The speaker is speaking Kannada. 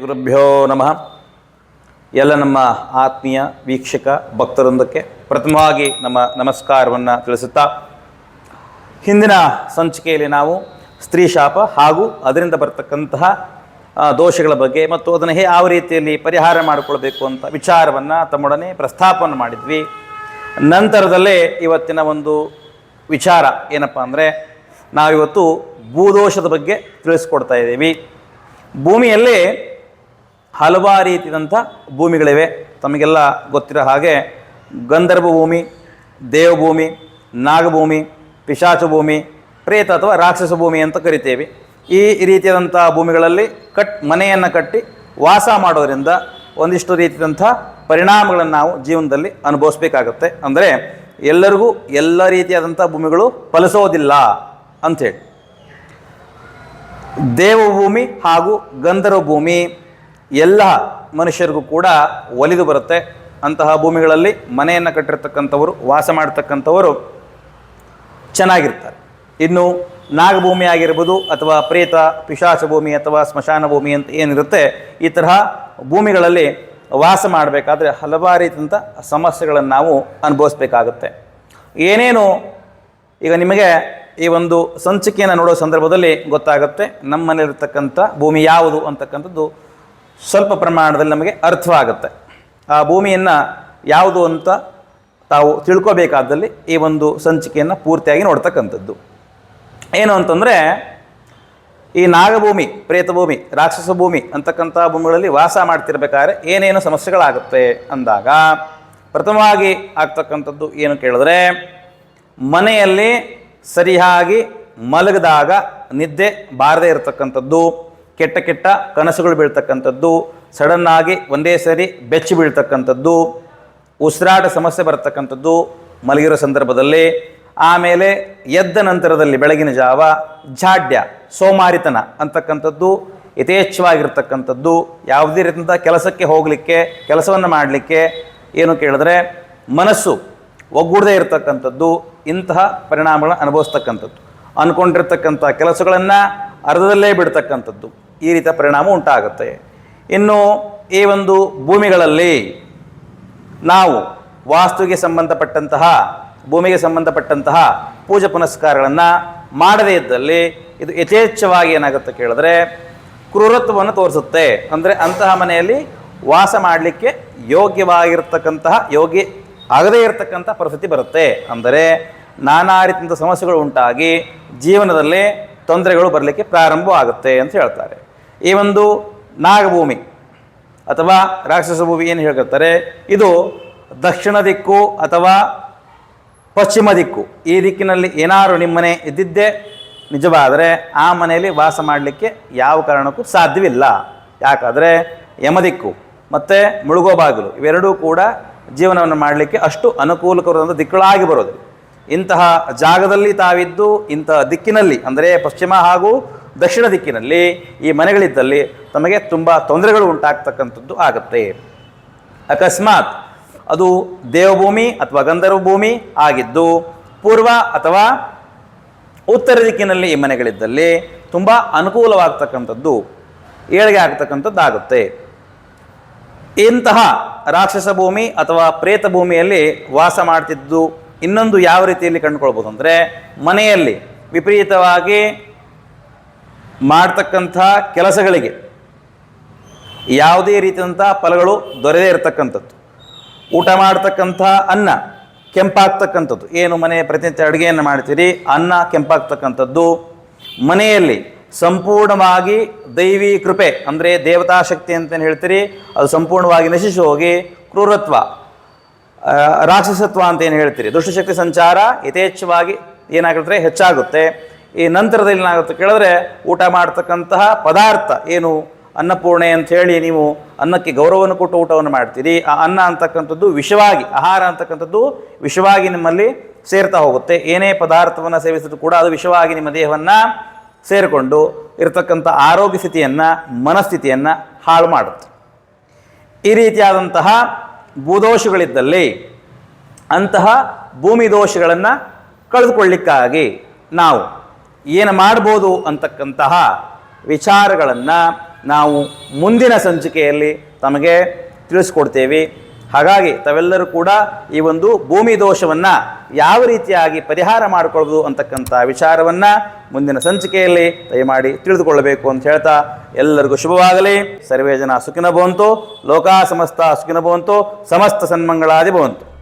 ಗುರುಭ್ಯೋ ನಮಃ. ಎಲ್ಲ ನಮ್ಮ ಆತ್ಮೀಯ ವೀಕ್ಷಕ ಭಕ್ತರೊಂದಕ್ಕೆ ಪ್ರಥಮವಾಗಿ ನಮ್ಮ ನಮಸ್ಕಾರವನ್ನು ತಿಳಿಸುತ್ತಾ, ಹಿಂದಿನ ಸಂಚಿಕೆಯಲ್ಲಿ ನಾವು ಸ್ತ್ರೀ ಶಾಪ ಹಾಗೂ ಅದರಿಂದ ಬರ್ತಕ್ಕಂತಹ ದೋಷಗಳ ಬಗ್ಗೆ ಮತ್ತು ಅದನ್ನು ಯಾವ ರೀತಿಯಲ್ಲಿ ಪರಿಹಾರ ಮಾಡಿಕೊಳ್ಬೇಕು ಅಂತ ವಿಚಾರವನ್ನು ತಮ್ಮೊಡನೆ ಪ್ರಸ್ತಾಪವನ್ನು ಮಾಡಿದ್ವಿ. ನಂತರದಲ್ಲೇ ಇವತ್ತಿನ ಒಂದು ವಿಚಾರ ಏನಪ್ಪ ಅಂದರೆ, ನಾವಿವತ್ತು ಭೂದೋಷದ ಬಗ್ಗೆ ತಿಳಿಸ್ಕೊಡ್ತಾ ಇದ್ದೀವಿ. ಭೂಮಿಯಲ್ಲಿ ಹಲವಾರು ರೀತಿಯಾದಂಥ ಭೂಮಿಗಳಿವೆ. ತಮಗೆಲ್ಲ ಗೊತ್ತಿರೋ ಹಾಗೆ ಗಂಧರ್ವ ಭೂಮಿ, ದೇವಭೂಮಿ, ನಾಗಭೂಮಿ, ಪಿಶಾಚ ಭೂಮಿ, ಪ್ರೇತ ಅಥವಾ ರಾಕ್ಷಸ ಭೂಮಿ ಅಂತ ಕರಿತೇವೆ. ಈ ರೀತಿಯಾದಂಥ ಭೂಮಿಗಳಲ್ಲಿ ಮನೆಯನ್ನು ಕಟ್ಟಿ ವಾಸ ಮಾಡೋದರಿಂದ ಒಂದಿಷ್ಟು ರೀತಿಯಾದಂಥ ಪರಿಣಾಮಗಳನ್ನು ನಾವು ಜೀವನದಲ್ಲಿ ಅನುಭವಿಸ್ಬೇಕಾಗತ್ತೆ. ಅಂದರೆ ಎಲ್ಲರಿಗೂ ಎಲ್ಲ ರೀತಿಯಾದಂಥ ಭೂಮಿಗಳು ಫಲಿಸೋದಿಲ್ಲ ಅಂಥೇಳಿ. ದೇವಭೂಮಿ ಹಾಗೂ ಗಂಧರ್ವ ಭೂಮಿ ಎಲ್ಲ ಮನುಷ್ಯರಿಗೂ ಕೂಡ ಒಲಿದು ಬರುತ್ತೆ. ಅಂತಹ ಭೂಮಿಗಳಲ್ಲಿ ಮನೆಯನ್ನು ಕಟ್ಟಿರ್ತಕ್ಕಂಥವರು, ವಾಸ ಮಾಡ್ತಕ್ಕಂಥವರು ಚೆನ್ನಾಗಿರ್ತಾರೆ. ಇನ್ನು ನಾಗಭೂಮಿ ಆಗಿರ್ಬೋದು ಅಥವಾ ಪ್ರೇತ, ಪಿಶಾಚ ಭೂಮಿ ಅಥವಾ ಸ್ಮಶಾನ ಭೂಮಿ ಅಂತ ಏನಿರುತ್ತೆ, ಈ ತರಹ ಭೂಮಿಗಳಲ್ಲಿ ವಾಸ ಮಾಡಬೇಕಾದ್ರೆ ಹಲವಾರು ರೀತಿಯಂಥ ಸಮಸ್ಯೆಗಳನ್ನು ನಾವು ಅನುಭವಿಸ್ಬೇಕಾಗುತ್ತೆ. ಏನೇನು ಈಗ ನಿಮಗೆ ಈ ಒಂದು ಸಂಚಿಕೆಯನ್ನು ನೋಡೋ ಸಂದರ್ಭದಲ್ಲಿ ಗೊತ್ತಾಗುತ್ತೆ, ನಮ್ಮ ಮನೆಯಲ್ಲಿರ್ತಕ್ಕಂಥ ಭೂಮಿ ಯಾವುದು ಅಂತಕ್ಕಂಥದ್ದು ಸ್ವಲ್ಪ ಪ್ರಮಾಣದಲ್ಲಿ ನಮಗೆ ಅರ್ಥವಾಗುತ್ತೆ. ಆ ಭೂಮಿಯನ್ನು ಯಾವುದು ಅಂತ ತಾವು ತಿಳ್ಕೋಬೇಕಾದಲ್ಲಿ ಈ ಒಂದು ಸಂಚಿಕೆಯನ್ನು ಪೂರ್ತಿಯಾಗಿ ನೋಡ್ತಕ್ಕಂಥದ್ದು. ಏನು ಅಂತಂದರೆ, ಈ ನಾಗಭೂಮಿ, ಪ್ರೇತಭೂಮಿ, ರಾಕ್ಷಸ ಭೂಮಿ ಅಂತಕ್ಕಂಥ ಭೂಮಿಗಳಲ್ಲಿ ವಾಸ ಮಾಡ್ತಿರ್ಬೇಕಾದ್ರೆ ಏನೇನು ಸಮಸ್ಯೆಗಳಾಗುತ್ತೆ ಅಂದಾಗ, ಪ್ರಥಮವಾಗಿ ಆಗ್ತಕ್ಕಂಥದ್ದು ಏನು ಕೇಳಿದ್ರೆ, ಮನೆಯಲ್ಲಿ ಸರಿಯಾಗಿ ಮಲಗಿದಾಗ ನಿದ್ದೆ ಬಾರದೇ ಇರತಕ್ಕಂಥದ್ದು, ಕೆಟ್ಟ ಕೆಟ್ಟ ಕನಸುಗಳು ಬೀಳ್ತಕ್ಕಂಥದ್ದು, ಸಡನ್ನಾಗಿ ಒಂದೇ ಸರಿ ಬೆಚ್ಚಿ ಬೀಳ್ತಕ್ಕಂಥದ್ದು, ಉಸಿರಾಟ ಸಮಸ್ಯೆ ಬರ್ತಕ್ಕಂಥದ್ದು ಮಲಗಿರೋ ಸಂದರ್ಭದಲ್ಲಿ. ಆಮೇಲೆ ಎದ್ದ ನಂತರದಲ್ಲಿ ಬೆಳಗಿನ ಜಾವ ಜಾಡ್ಯ, ಸೋಮಾರಿತನ ಅಂತಕ್ಕಂಥದ್ದು ಯಥೇಚ್ಛವಾಗಿರ್ತಕ್ಕಂಥದ್ದು, ಯಾವುದೇ ರೀತಿಯಿಂದ ಕೆಲಸಕ್ಕೆ ಹೋಗಲಿಕ್ಕೆ, ಕೆಲಸವನ್ನು ಮಾಡಲಿಕ್ಕೆ ಏನು ಕೇಳಿದ್ರೆ ಮನಸ್ಸು ಒಗ್ಗೂಡದೇ ಇರತಕ್ಕಂಥದ್ದು, ಇಂತಹ ಪರಿಣಾಮಗಳನ್ನು ಅನುಭವಿಸ್ತಕ್ಕಂಥದ್ದು, ಅಂದ್ಕೊಂಡಿರ್ತಕ್ಕಂಥ ಕೆಲಸಗಳನ್ನು ಅರ್ಧದಲ್ಲೇ ಬಿಡ್ತಕ್ಕಂಥದ್ದು, ಈ ರೀತಿಯ ಪರಿಣಾಮ ಉಂಟಾಗುತ್ತೆ. ಇನ್ನು ಈ ಒಂದು ಭೂಮಿಗಳಲ್ಲಿ ನಾವು ವಾಸ್ತುವಿಗೆ ಸಂಬಂಧಪಟ್ಟಂತಹ, ಭೂಮಿಗೆ ಸಂಬಂಧಪಟ್ಟಂತಹ ಪೂಜೆ ಪುನಸ್ಕಾರಗಳನ್ನು ಮಾಡದೇ ಇದ್ದಲ್ಲಿ ಇದು ಯಥೇಚ್ಛವಾಗಿ ಏನಾಗುತ್ತೆ ಕೇಳಿದ್ರೆ ಕ್ರೂರತ್ವವನ್ನು ತೋರಿಸುತ್ತೆ. ಅಂದರೆ ಅಂತಹ ಮನೆಯಲ್ಲಿ ವಾಸ ಮಾಡಲಿಕ್ಕೆ ಯೋಗ್ಯವಾಗಿರ್ತಕ್ಕಂತಹ, ಯೋಗ್ಯ ಆಗದೇ ಇರತಕ್ಕಂಥ ಪರಿಸ್ಥಿತಿ ಬರುತ್ತೆ. ಅಂದರೆ ನಾನಾ ರೀತಿಯ ಸಮಸ್ಯೆಗಳು ಉಂಟಾಗಿ ಜೀವನದಲ್ಲಿ ತೊಂದರೆಗಳು ಬರಲಿಕ್ಕೆ ಪ್ರಾರಂಭವಾಗುತ್ತೆ ಅಂತ ಹೇಳ್ತಾರೆ. ಈ ಒಂದು ನಾಗಭೂಮಿ ಅಥವಾ ರಾಕ್ಷಸ ಭೂಮಿ ಏನು ಹೇಳ್ತಾರೆ, ಇದು ದಕ್ಷಿಣ ದಿಕ್ಕು ಅಥವಾ ಪಶ್ಚಿಮ ದಿಕ್ಕು, ಈ ದಿಕ್ಕಿನಲ್ಲಿ ಏನಾದ್ರು ನಿಮ್ಮನೆ ಇದ್ದಿದ್ದೇ ನಿಜವಾದರೆ ಆ ಮನೆಯಲ್ಲಿ ವಾಸ ಮಾಡಲಿಕ್ಕೆ ಯಾವ ಕಾರಣಕ್ಕೂ ಸಾಧ್ಯವಿಲ್ಲ. ಯಾಕಾದರೆ ಯಮದಿಕ್ಕು ಮತ್ತು ಮುಳುಗೋ ಬಾಗಿಲು ಇವೆರಡೂ ಕೂಡ ಜೀವನವನ್ನು ಮಾಡಲಿಕ್ಕೆ ಅಷ್ಟು ಅನುಕೂಲಕರವಾದ ದಿಕ್ಕುಗಳಾಗಿ ಬರೋದು. ಇಂತಹ ಜಾಗದಲ್ಲಿ ತಾವಿದ್ದು ಇಂತಹ ದಿಕ್ಕಿನಲ್ಲಿ, ಅಂದರೆ ಪಶ್ಚಿಮ ಹಾಗೂ ದಕ್ಷಿಣ ದಿಕ್ಕಿನಲ್ಲಿ ಈ ಮನೆಗಳಿದ್ದಲ್ಲಿ ತಮಗೆ ತುಂಬ ತೊಂದರೆಗಳು ಉಂಟಾಗ್ತಕ್ಕಂಥದ್ದು ಆಗುತ್ತೆ. ಅಕಸ್ಮಾತ್ ಅದು ದೇವಭೂಮಿ ಅಥವಾ ಗಂಧರ್ವ ಭೂಮಿ ಆಗಿದ್ದು ಪೂರ್ವ ಅಥವಾ ಉತ್ತರ ದಿಕ್ಕಿನಲ್ಲಿ ಈ ಮನೆಗಳಿದ್ದಲ್ಲಿ ತುಂಬ ಅನುಕೂಲವಾಗ್ತಕ್ಕಂಥದ್ದು, ಏಳಿಗೆ ಆಗ್ತಕ್ಕಂಥದ್ದು ಆಗುತ್ತೆ. ಇಂತಹ ರಾಕ್ಷಸ ಭೂಮಿ ಅಥವಾ ಪ್ರೇತ ಭೂಮಿಯಲ್ಲಿ ವಾಸ ಮಾಡ್ತಿದ್ದು ಇನ್ನೊಂದು ಯಾವ ರೀತಿಯಲ್ಲಿ ಕಂಡುಕೊಳ್ಬೋದು ಅಂದರೆ, ಮನೆಯಲ್ಲಿ ವಿಪರೀತವಾಗಿ ಮಾಡ್ತಕ್ಕಂಥ ಕೆಲಸಗಳಿಗೆ ಯಾವುದೇ ರೀತಿಯಂಥ ಫಲಗಳು ದೊರೆಯದೇ ಇರತಕ್ಕಂಥದ್ದು, ಊಟ ಮಾಡ್ತಕ್ಕಂಥ ಅನ್ನ ಕೆಂಪಾಗ್ತಕ್ಕಂಥದ್ದು, ಏನು ಮನೆ ಪ್ರತಿನಿತ್ಯ ಅಡುಗೆಯನ್ನು ಮಾಡ್ತೀರಿ ಅನ್ನ ಕೆಂಪಾಗ್ತಕ್ಕಂಥದ್ದು, ಮನೆಯಲ್ಲಿ ಸಂಪೂರ್ಣವಾಗಿ ದೈವಿ ಕೃಪೆ ಅಂದರೆ ದೇವತಾ ಶಕ್ತಿ ಅಂತೇನು ಹೇಳ್ತೀರಿ ಅದು ಸಂಪೂರ್ಣವಾಗಿ ನಶಿಸಿ ಹೋಗಿ ಕ್ರೂರತ್ವ, ರಾಕ್ಷಸತ್ವ ಅಂತ ಏನು ಹೇಳ್ತೀರಿ, ದುಷ್ಟಶಕ್ತಿ ಸಂಚಾರ ಯಥೇಚ್ಛವಾಗಿ ಏನಾಗುತ್ತೆ ಹೆಚ್ಚಾಗುತ್ತೆ. ಈ ನಂತರದಲ್ಲಿ ಏನಾಗುತ್ತೆ ಕೇಳಿದ್ರೆ, ಊಟ ಮಾಡ್ತಕ್ಕಂತಹ ಪದಾರ್ಥ ಏನು ಅನ್ನಪೂರ್ಣೆ ಅಂಥೇಳಿ ನೀವು ಅನ್ನಕ್ಕೆ ಗೌರವವನ್ನು ಕೊಟ್ಟು ಊಟವನ್ನು ಮಾಡ್ತೀರಿ, ಆ ಅನ್ನ ಅಂತಕ್ಕಂಥದ್ದು ವಿಷವಾಗಿ, ಆಹಾರ ಅಂತಕ್ಕಂಥದ್ದು ವಿಷವಾಗಿ ನಿಮ್ಮಲ್ಲಿ ಸೇರ್ತಾ ಹೋಗುತ್ತೆ. ಏನೇ ಪದಾರ್ಥವನ್ನು ಸೇವಿಸಿದ್ರು ಕೂಡ ಅದು ವಿಷವಾಗಿ ನಿಮ್ಮ ದೇಹವನ್ನು ಸೇರಿಕೊಂಡು ಇರತಕ್ಕಂಥ ಆರೋಗ್ಯ ಸ್ಥಿತಿಯನ್ನು, ಮನಸ್ಥಿತಿಯನ್ನು ಹಾಳು ಮಾಡುತ್ತೆ. ಈ ರೀತಿಯಾದಂತಹ ಭೂದೋಷಗಳಿದ್ದಲ್ಲಿ ಅಂತಹ ಭೂಮಿ ದೋಷಗಳನ್ನು ಕಳೆದುಕೊಳ್ಳಿಕ್ಕಾಗಿ ನಾವು ಏನು ಮಾಡ್ಬೋದು ಅಂತಕ್ಕಂತಹ ವಿಚಾರಗಳನ್ನು ನಾವು ಮುಂದಿನ ಸಂಚಿಕೆಯಲ್ಲಿ ತಮಗೆ ತಿಳಿಸ್ಕೊಡ್ತೇವೆ. ಹಾಗಾಗಿ ತಾವೆಲ್ಲರೂ ಕೂಡ ಈ ಒಂದು ಭೂಮಿ ದೋಷವನ್ನು ಯಾವ ರೀತಿಯಾಗಿ ಪರಿಹಾರ ಮಾಡಿಕೊಳ್ಳಬಹುದು ಅಂತಕ್ಕಂಥ ವಿಚಾರವನ್ನು ಮುಂದಿನ ಸಂಚಿಕೆಯಲ್ಲಿ ದಯಮಾಡಿ ತಿಳಿದುಕೊಳ್ಳಬೇಕು ಅಂತ ಹೇಳ್ತಾ ಎಲ್ಲರಿಗೂ ಶುಭವಾಗಲಿ. ಸರ್ವೇ ಜನ ಸುಖಿನೋ ಭವಂತು, ಲೋಕಾ ಸಮಸ್ತ ಸುಖಿನೋ ಭವಂತು, ಸಮಸ್ತ ಸನ್ಮಂಗಳಾದಿ ಭವಂತು.